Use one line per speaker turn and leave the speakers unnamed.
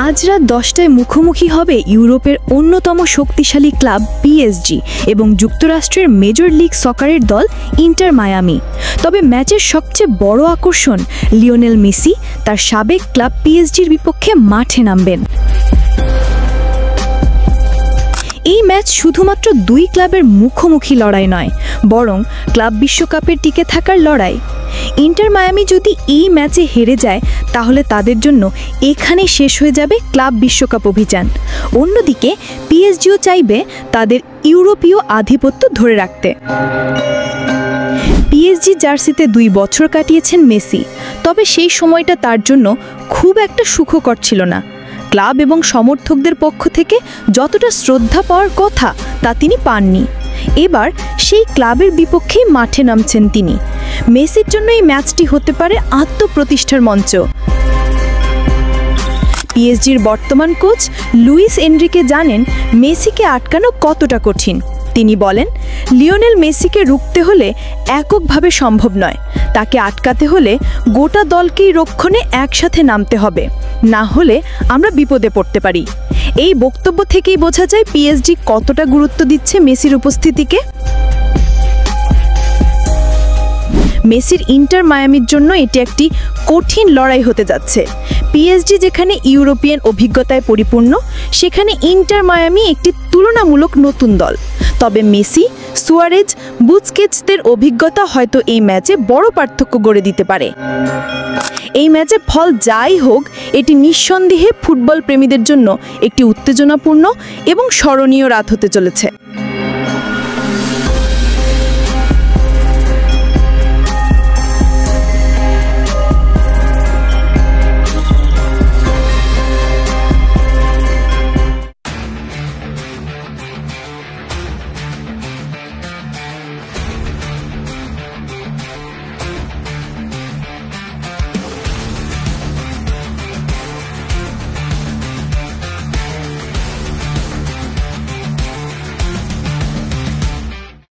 আজ রাত 10টায় মুখোমুখি হবে ইউরোপের অন্যতম শক্তিশালী ক্লাব পিএসজি এবং যুক্তরাষ্ট্রের মেজর লিগ সকারের দল ইন্টার মায়ামি। তবে ম্যাচের সবচেয়ে বড় আকর্ষণ লিওনেল মেসি তার সাবেক ক্লাব পিএসজির বিপক্ষে মাঠে নামবেন। এই ম্যাচ শুধুমাত্র দুই ক্লাবের মুখোমুখি লড়াই নয়, বরং ক্লাব বিশ্বকাপের টিকে থাকার লড়াই। ইন্টার মায়ামি যদি এই ম্যাচে হেরে যায় তাহলে তাদের জন্য এখানেই শেষ হয়ে যাবে ক্লাব বিশ্বকাপ অভিযান। অন্যদিকে পিএসজিও চাইবে তাদের ইউরোপীয় আধিপত্য ধরে রাখতে। পিএসজি জার্সিতে 2 বছর কাটিয়েছেন মেসি, তবে সেই সময়টা তার জন্য খুব একটা সুখকর ছিল না। ক্লাব এবং সমর্থকদের পক্ষ থেকে যতটা শ্রদ্ধা পাওয়ার কথা তা তিনি পাননি। এবার সেই ক্লাবের বিপক্ষেই মাঠে নামছেন তিনি। মেসির জন্য এই ম্যাচটি হতে পারে আত্মপ্রতিষ্ঠার মঞ্চ। পিএসজির বর্তমান কোচ লুইস এনরিকে জানেন মেসিকে আটকানো কতটা কঠিন। তিনি বলেন, লিওনেল মেসিকে রুখতে হলে এককভাবে সম্ভব নয়, তাকে আটকাতে হলে গোটা দলকেই রক্ষণে একসাথে নামতে হবে, না হলে আমরা বিপদে পড়তে পারি। এই বক্তব্য থেকেই বোঝা যায় পিএসজি কতটা গুরুত্ব দিচ্ছে মেসির উপস্থিতিকে। মেসির ইন্টার মায়ামির জন্য এটি একটি কঠিন লড়াই হতে যাচ্ছে। পিএসজি যেখানে ইউরোপিয়ান অভিজ্ঞতায় পরিপূর্ণ, সেখানে ইন্টার মায়ামি একটি তুলনামূলক নতুন দল। তবে মেসি, সুয়ারেজ, বুস্কেটসদের অভিজ্ঞতা হয়তো এই ম্যাচে বড় পার্থক্য গড়ে দিতে পারে। এই ম্যাচে ফল যাই হোক, এটি নিঃসন্দেহে ফুটবল প্রেমীদের জন্য একটি উত্তেজনাপূর্ণ এবং স্মরণীয় রাত হতে চলেছে।